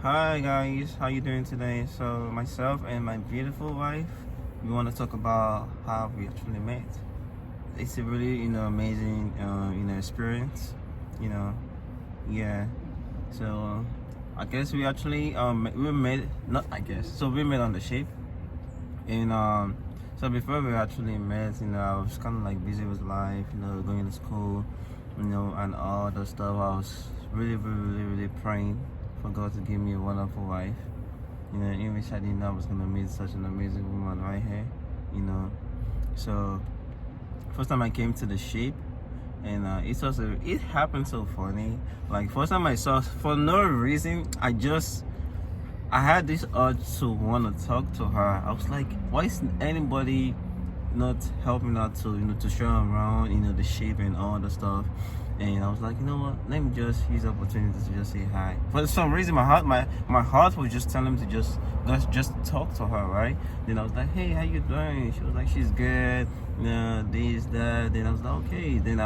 Hi guys, how you doing today? So myself and my beautiful wife, we want to talk about how we actually met. It's a really amazing experience, you know. Yeah. So I guess we actually we met, not I guess. So we met on the ship, and so before we actually met, I was kind of like busy with life, going to school, and all the stuff. I was really praying for God to give me a wonderful wife. In which I didn't know I was gonna meet such an amazing woman right here. So first time I came to the ship, and it happened so funny. Like first time I saw, for no reason, I had this urge to want to talk to her. I was like, why is anybody not helping out to show her around, the shape and all the stuff? And I was like, you know what? Let me just use the opportunity to just say hi. For some reason, my heart was just telling me to just talk to her, right? Then I was like, hey, how you doing? She was like, she's good. This, that. Then I was like, okay. Then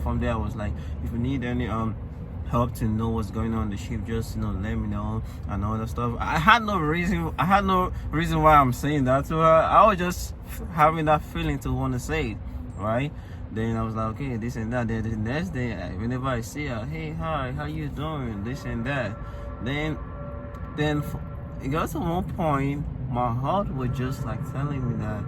from there I was like, if you need any help to know what's going on the ship, just let me know and all that stuff. I had no reason why I'm saying that to her. I was just having that feeling to want to say it, right? Then I was like, okay, this and that. Then the next day, whenever I see her, hey, hi, how you doing? This and that. Then it got to one point, my heart was just like telling me that,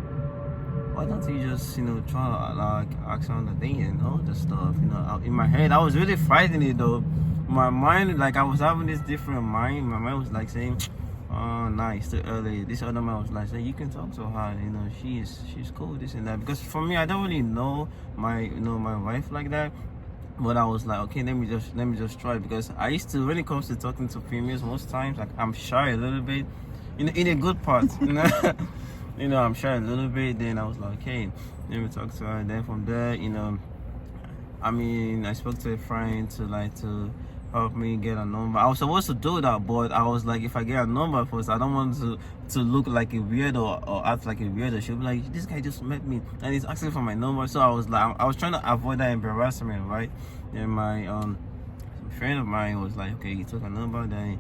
why don't you just try to like ask her on the date and all the stuff. In my head I was really frightened though. My mind, like I was having this different mind. My mind was like saying, oh nice, too early. This other man was like saying, you can talk to her, she's cool, this and that. Because for me, I don't really know my wife like that. But I was like, okay, let me just try. Because I used to, when it comes to talking to females, most times like I'm shy a little bit, in a good part. I'm shy a little bit. Then I was like, okay, let me talk to her. And then from there, I spoke to a friend to help me get a number. I was supposed to do that, but I was like, if I get a number first, I don't want to look like a weirdo or act like a weirdo. She'll be like, this guy just met me and he's asking for my number. So I was like, I was trying to avoid that embarrassment, right? And my friend of mine was like, okay, he took a number. Then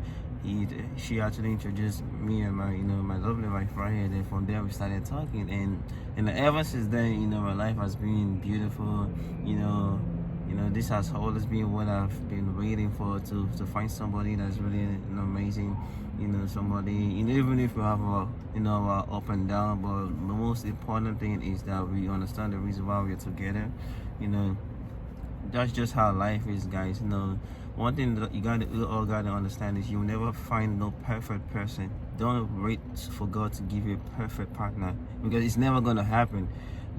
she actually introduced me and my lovely wife right here. Then from there we started talking, and ever since then, my life has been beautiful. This has always been what I've been waiting for, to find somebody that's really amazing. Somebody, even if we have our up and down, but the most important thing is that we understand the reason why we're together. That's just how life is, guys. One thing that you all gotta understand is you'll never find no perfect person. Don't wait for God to give you a perfect partner, because it's never gonna happen.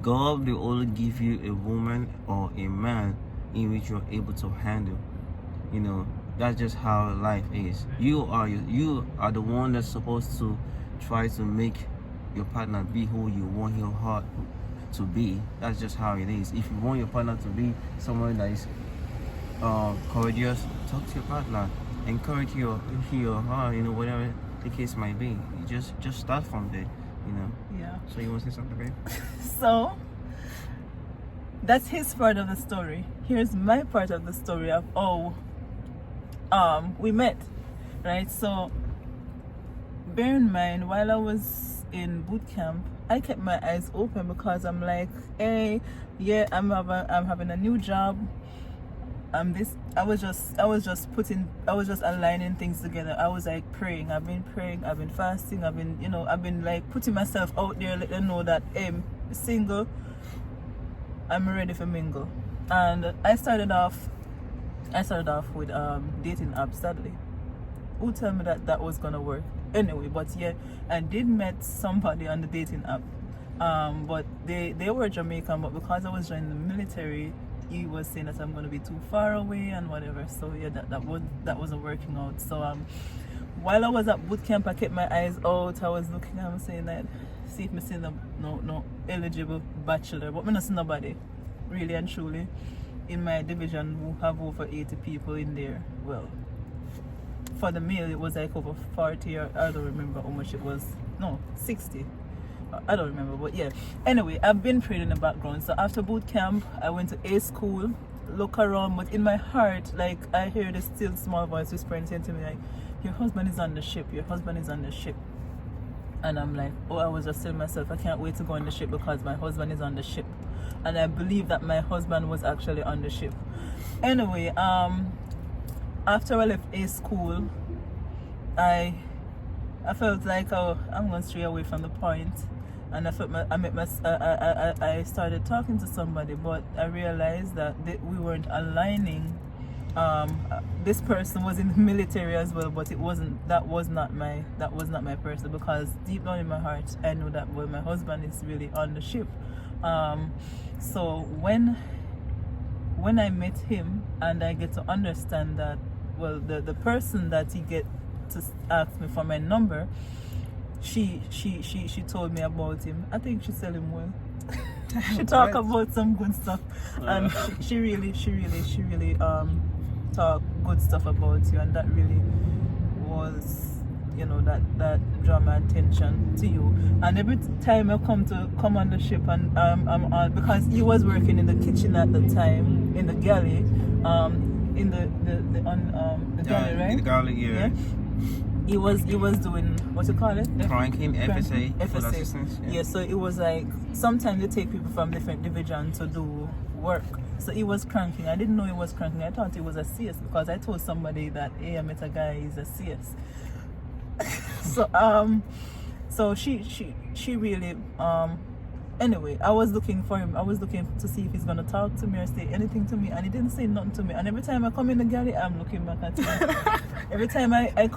God will only give you a woman or a man in which you're able to handle. That's just how life is. You are the one that's supposed to try to make your partner be who you want your heart to be. That's just how it is. If you want your partner to be someone that is courageous, talk to your partner, encourage he or her, whatever the case might be. You just start from there. Yeah. So you want to say something, babe? So that's his part of the story. Here's my part of the story of we met, right? So bear in mind, while I was in boot camp, I kept my eyes open, because I'm like, hey, yeah, I'm having a new job. I was just aligning things together. I was like praying. I've been fasting. I've been like putting myself out there, let them know that I'm single. I'm ready for mingle. And I started off with dating apps, sadly. Who told me that was gonna work? Anyway, but yeah, I did met somebody on the dating app. But they were Jamaican, but because I was joining the military, he was saying that I'm gonna be too far away and whatever. So yeah, that wasn't working out. So while I was at boot camp, I kept my eyes out. I was looking, I'm saying that, see if I see no eligible bachelor, but I don't see nobody, really and truly, in my division who have over 80 people in there. Well, for the male it was like over 40, or I don't remember how much it was. No, 60. I don't remember, but yeah. Anyway, I've been praying in the background. So after boot camp, I went to A school, look around, but in my heart, like, I hear this still small voice whispering, saying to me, like, your husband is on the ship, your husband is on the ship. And I'm like, oh, I was just telling myself, I can't wait to go on the ship because my husband is on the ship. And I believe that my husband was actually on the ship. Anyway, after I left A school, I felt like, oh, I'm going to stray away from the point. And I felt I started talking to somebody, but I realized that we weren't aligning. This person was in the military as well, but that was not my person, because deep down in my heart I know that, well, my husband is really on the ship. So when I met him and I get to understand that, well, the person that he get to ask me for my number, she told me about him. I think she said him well. She talk about some good stuff, and she really talk good stuff about you, and that really was, you know, that draw my attention to you. And every time I come on the ship, and I'm on, because he was working in the kitchen at the time, in the galley, in the galley, right? In the galley, yeah. He was doing, what you call it? Cranking, FSA. FSA. Yeah, so it was like, sometimes they take people from different divisions to do work. So he was cranking. I didn't know he was cranking. I thought he was a CS, because I told somebody that, hey, I met a guy, he's a CS. So she really, anyway, I was looking for him. I was looking to see if he's gonna talk to me or say anything to me, and he didn't say nothing to me. And every time I come in the galley, I'm looking back at him. every time I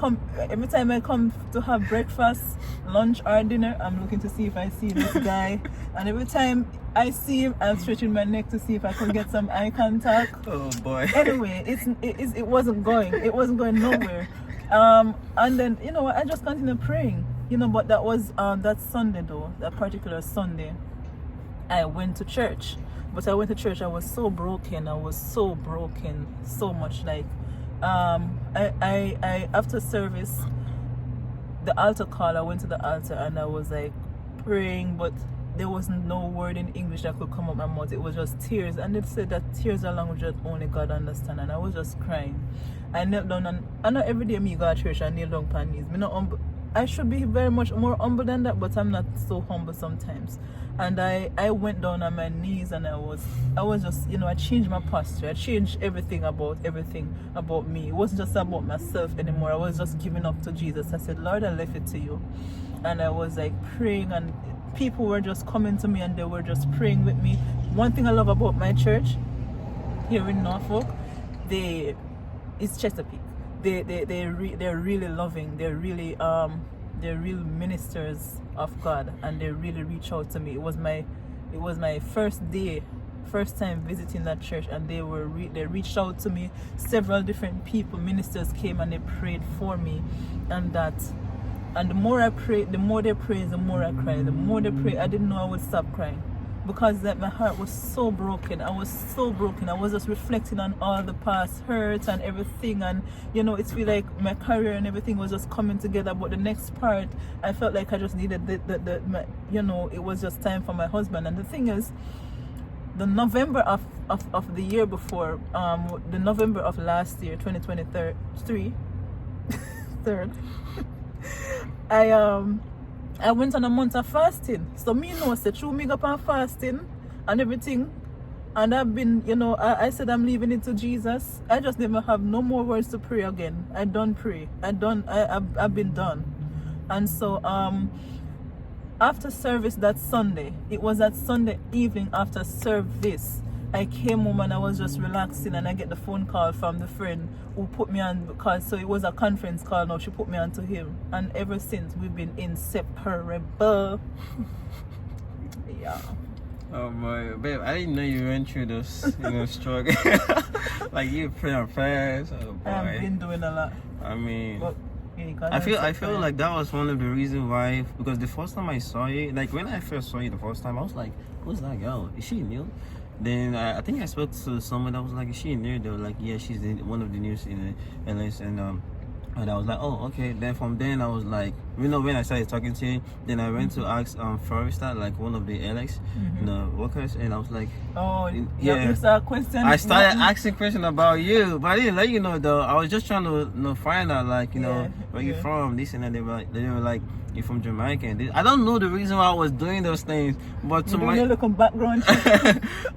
come to have breakfast, lunch, or dinner, I'm looking to see if I see this guy. And every time I see him, I'm stretching my neck to see if I can get some eye contact. Oh boy. Anyway, it wasn't going nowhere. And then, you know, I just continued praying. You know, but that was that Sunday though, that particular Sunday, I went to church. But I went to church, I was so broken. So much, like, I after service, the altar call, I went to the altar and I was like praying, but there was no word in English that could come out my mouth. It was just tears, and they said that tears are language that only God understands. And I was just crying. I knelt down, and I know every day me go to church, I kneel down on my knees. I should be very much more humble than that, but I'm not so humble sometimes. And I went down on my knees, and I was just, you know, I changed my posture. I changed everything about me. It wasn't just about myself anymore. I was just giving up to Jesus. I said, Lord, I left it to you. And I was like praying, and people were just coming to me, and they were just praying with me. One thing I love about my church here in Norfolk, it's Chesapeake. They're really loving. They're real ministers of God, and they really reach out to me. It was my first time visiting that church, and they reached out to me. Several different people, ministers, came and they prayed for me, and the more I prayed, the more they prayed, the more I cried. The more they prayed, I didn't know I would stop crying, because that my heart was so broken. I was just reflecting on all the past hurts and everything, and you know, it's feel like my career and everything was just coming together. But the next part, I felt like I just needed it was just time for my husband. And the thing is, the November of the year before, the November of last year, 2023, third, I went on a month of fasting. So me know, say, through me up on fasting and everything, and I've been, you know, I said I'm leaving it to Jesus. I just never have no more words to pray again. I don't pray. I've been done. And so after service that Sunday, it was that Sunday evening after service, I came home and I was just relaxing, and I get the phone call from the friend who put me on, because so it was a conference call now, she put me on to him, and ever since we've been inseparable. Yeah. Oh my babe, I didn't know you went through this, struggle. Like you pray on prayers. Oh boy. I've been doing a lot. I mean, but, I feel like that was one of the reasons why, because the first time I saw you, like when I first saw you the first time, I was like, who's that girl? Is she new? Then I think I spoke to someone that was like, is she new? They were like, yeah, she's one of the news in LS. And And I was like, oh, okay. Then from then I was like, you know, when I started talking to him, then I went to ask Forrester, like one of the LX, you know, workers, and I was like, oh, yeah. you start questioning. I started asking questions about you, but I didn't let you know though. I was just trying to, you know, find out, like, you know, where you from, this and that. They were like, you're from Jamaica. And I don't know the reason why I was doing those things, but to my looking background.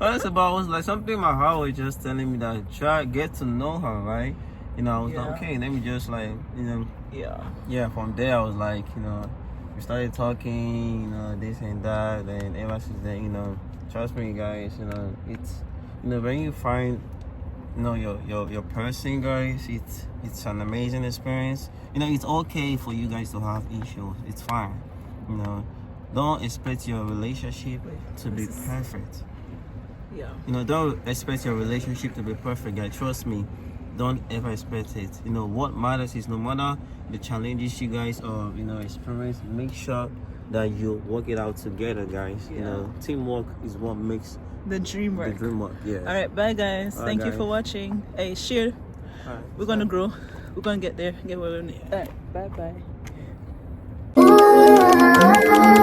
honest about it was like something my heart was just telling me that get to know her, right? You know, I was like, okay, let me just like, you know, yeah. From there, I was like, you know, we started talking, you know, this and that, and ever since then, you know, trust me, guys, you know, it's, you know, when you find, you know, your person, guys, it's an amazing experience. You know, it's okay for you guys to have issues. It's fine. You know, don't expect your relationship to be perfect. Yeah. You know, don't expect your relationship to be perfect, guys. Trust me. Don't ever expect it. You know, what matters is no matter the challenges you guys are, you know, experience, make sure that you work it out together, guys. You know, teamwork is what makes the dream work. The dream work, yeah. All right, bye guys. Thank you for watching. Hey, share. Right, we're gonna grow. We're gonna get there. Get where we need. All right, bye bye.